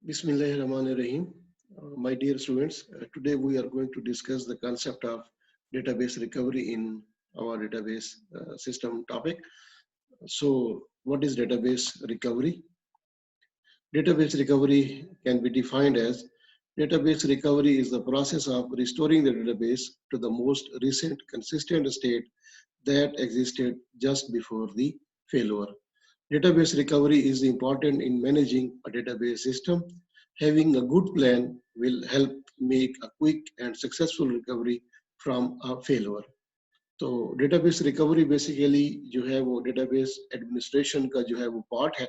Bismillahirrahmanirrahim. My dear students, today we are going to discuss the concept of database recovery in our database system topic. So, what is database recovery? Database recovery can be defined as database recovery is the process of restoring the database to the most recent consistent state that existed just before the failure. Database recovery is important in managing a database system. Having a good plan will help make a quick and successful recovery from a failure. तो database recovery basically जो है वो database administration का जो है वो part है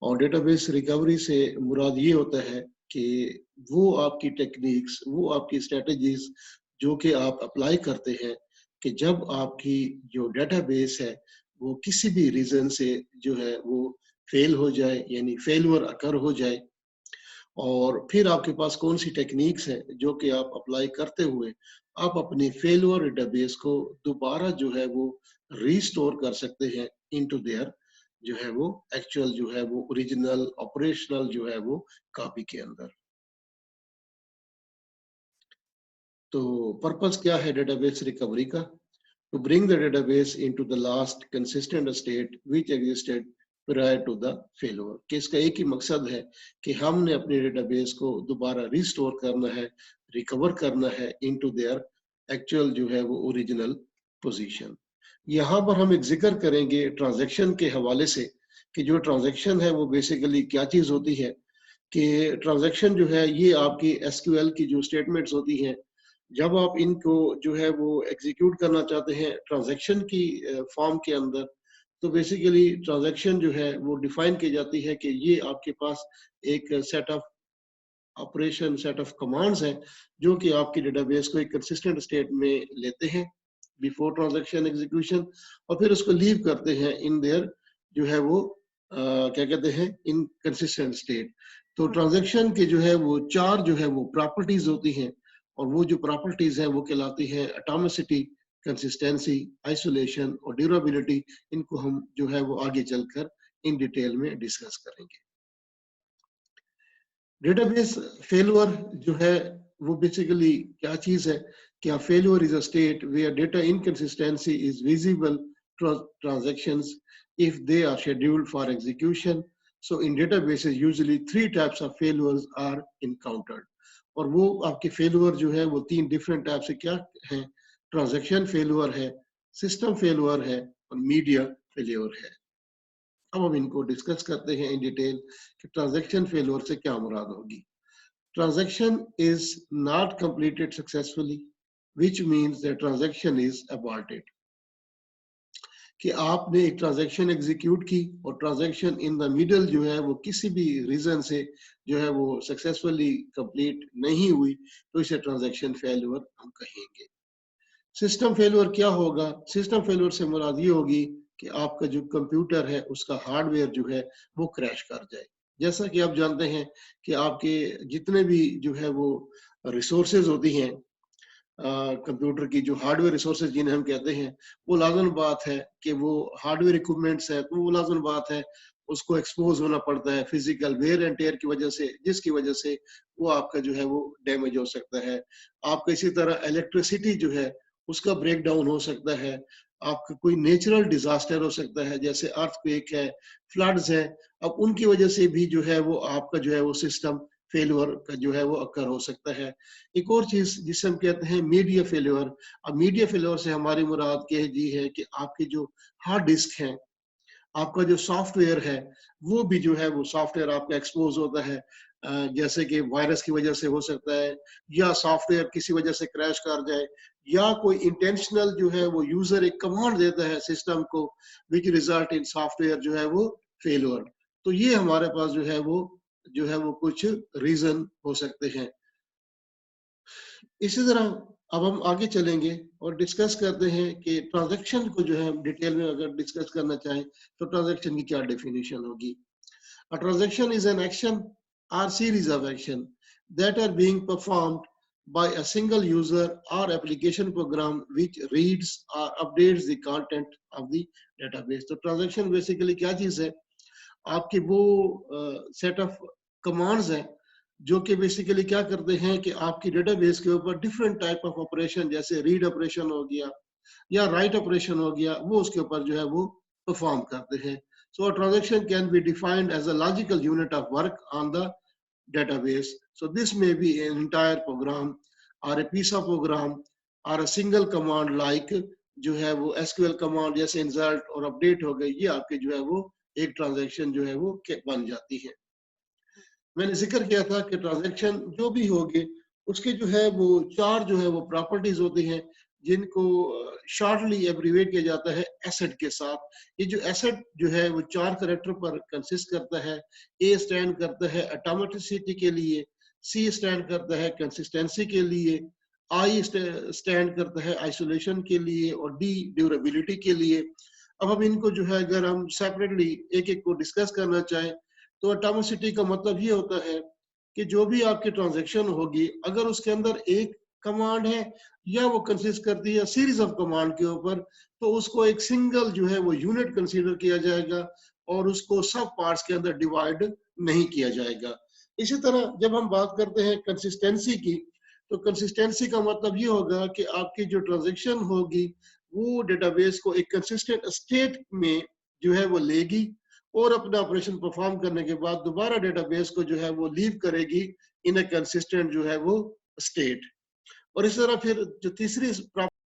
और डेटाबेस रिकवरी से मुराद ये होता है कि वो आपकी टेक्निक्स, वो आपकी स्ट्रेटजीज जो कि आप अप्लाई करते हैं कि जब आपकी जो डेटाबेस है वो किसी भी रीजन से जो है वो फेल हो जाए यानी फेलवर अकर हो जाए और फिर आपके पास कौन सी टेक्निक्स हैं जो कि आप अप्लाई करते हुए आप अपनी फेलवर डेटाबेस को दोबारा जो है वो रीस्टोर कर सकते हैं इनटू देयर जो है वो एक्चुअल जो है वो ओरिजिनल ऑपरेशनल जो है वो कॉपी के अंदर। तो पर्पस क्या है डेटाबेस रिकवरी का? To bring the database into the last consistent state which existed prior to the failure. कि इसका एक ही मकसद है कि हमने अपने डेटाबेस को दोबारा रिस्टोर करना है, रिकवर करना है इनटू देयर एक्चुअल जो है वो ओरिजिनल पोजीशन। यहाँ पर हम एक जिक्र करेंगे ट्रांजैक्शन के हवाले से कि जो ट्रांजैक्शन है वो बेसिकली क्या चीज होती है कि ट्रांजैक्शन जो है ये आपकी एसक्यूएल की जो स्टेटमेंट्स होती हैं जब आप इनको जो है वो एग्जीक्यूट करना चाहते हैं ट्रांजैक्शन की फॉर्म के अंदर तो बेसिकली ट्रांजैक्शन जो है वो डिफाइन की जाती है कि ये आपके पास एक set of operation set of commands हैं जो कि आपकी डेटाबेस को एक कंसिस्टेंट स्टेट में लेते हैं बिफोर ट्रांजैक्शन एग्जीक्यूशन और फिर उसको लीव करते हैं इन देयर जो है वो क्या कहते हैं इन कंसिस्टेंट स्टेट। तो ट्रांजैक्शन के जो है वो चार जो है वो प्रॉपर्टीज होती हैं और वो जो प्रॉपर्टीज हैं वो कहलाती है एटॉमिसिटी, कंसिस्टेंसी, आइसोलेशन और ड्यूरेबिलिटी। इनको हम जो है वो आगे चलकर इन डिटेल में डिस्कस करेंगे। डेटाबेस फेलियर जो है वो बेसिकली क्या चीज है? क्या failure is a state where data inconsistency is visible transactions if they are scheduled for execution. So in databases usually three types of failures are encountered. और वो आपके फेलियर जो है वो तीन डिफरेंट टाइप से क्या है? ट्रांजैक्शन फेलियर है, सिस्टम फेलियर है और मीडिया फेलियर है। अब हम इनको डिस्कस करते हैं इन डिटेल कि ट्रांजैक्शन फेलियर से क्या मुराद होगी। Transaction is not completed successfully which means the transaction is aborted. कि आपने एक ट्रांजैक्शन एग्जीक्यूट की और ट्रांजैक्शन इन द मिडल जो है वो किसी भी रीजन से जो है वो सक्सेसफुली कंप्लीट नहीं हुई तो इसे ट्रांजैक्शन फेलियर हम कहेंगे। सिस्टम फेलियर क्या होगा? सिस्टम फेलियर से मुराद ये होगी कि आपका जो कंप्यूटर है उसका हार्डवेयर जो है वो क्रैश कर जाए। जैसा कि आप जानते हैं कि आपके जितने भी जो है वो रिसोर्सेज होती हैं कंप्यूटर की जो हार्डवेयर रिसोर्सेज जिन्हें हम कहते हैं वो लाजम बात है कि वो हार्डवेयर इक्विपमेंट्स है तो वो लाजम बात है उसको एक्सपोज होना पड़ता है फिजिकल वेयर एंड टेयर की वजह से जिसकी वजह से वो आपका जो है वो डैमेज हो सकता है। आपका इसी तरह इलेक्ट्रिसिटी जो है उसका ब्रेक डाउन हो सकता है। आपका कोई नेचुरल डिजास्टर हो सकता है जैसे अर्थक्वेक है, फ्लड्स है। अब उनकी वजह से भी जो है वो आपका जो है वो सिस्टम फेलियर का जो है वो अकर हो सकता है। एक और चीज जिसे हम कहते हैं मीडिया फेलियर। अब मीडिया फेलियर से हमारी मुराद कह जी है कि आपकी जो हार्ड डिस्क है, आपका जो सॉफ्टवेयर है वो भी जो है वो सॉफ्टवेयर आपका एक्सपोज होता है जैसे कि वायरस की वजह से हो सकता है या सॉफ्टवेयर किसी वजह से क्रैश कर जाए या कोई इंटेंशनल जो है वो यूजर एक कमांड देता है सिस्टम को विच रिजल्ट इन सॉफ्टवेयर जो है वो फेलियर। तो ये हमारे पास जो है वो कुछ रीजन हो सकते हैं। इसी तरह अब हम आगे चलेंगे और डिस्कस करते हैं कि ट्रांजैक्शन को जो है हम डिटेल में अगर डिस्कस करना चाहें तो ट्रांजैक्शन की क्या डेफिनेशन होगी। A transaction is an action or series of action that are being performed by a single user or application program which reads or updates the content of the database. तो transaction basically क्या चीज है? आपकी वो set of commands हैं जो कि basically क्या करते हैं कि आपकी डेटाबेस के ऊपर डिफरेंट टाइप ऑफ ऑपरेशन, जैसे रीड ऑपरेशन हो गया या राइट ऑपरेशन हो गया, वो उसके ऊपर जो है वो परफॉर्म करते हैं. So a transaction can be defined as a logical unit of work on the database. So this may be an entire program or a piece of program or a single command like जो है वो SQL command जैसे insert और update हो गई, ये आपके जो है वो एक ट्रांजैक्शन जो है वो बन जाती है. मैंने जिक्र किया था कि ट्रांजैक्शन जो भी होगी उसके जो है वो चार जो है वो प्रॉपर्टीज होती हैं जिनको शॉर्टली एब्रीवेट किया जाता है एसेट के साथ. ये जो एसेट जो है वो चार करेक्टर पर कंसिस्ट करता है. ए स्टैंड करता है ऑटोमेटिसिटी के लिए, सी स्टैंड करता है कंसिस्टेंसी के लिए, आई स्टैंड करता है आइसोलेशन के लिए और डी ड्यूरेबिलिटी के लिए. अब हम इनको जो है अगर हम सेपरेटली एक एक को डिस्कस करना चाहें तो एटॉमिसिटी का मतलब ये होता है कि जो भी आपकी ट्रांजैक्शन होगी अगर उसके अंदर एक कमांड है या वो कंसिस्ट करती है सीरीज ऑफ कमांड के ऊपर, तो उसको एक सिंगल जो है वो यूनिट कंसीडर किया जाएगा और उसको सब पार्ट्स के अंदर डिवाइड नहीं किया जाएगा. इसी तरह जब हम बात करते हैं कंसिस्टेंसी की, तो कंसिस्टेंसी का मतलब ये होगा कि आपकी जो ट्रांजैक्शन होगी वो डेटाबेस को एक कंसिस्टेंट स्टेट में जो है वो लेगी और अपना ऑपरेशन परफॉर्म करने के बाद दोबारा डेटाबेस को जो है वो लीव करेगी इन अ कंसिस्टेंट जो है वो स्टेट. और इस तरह फिर जो तीसरी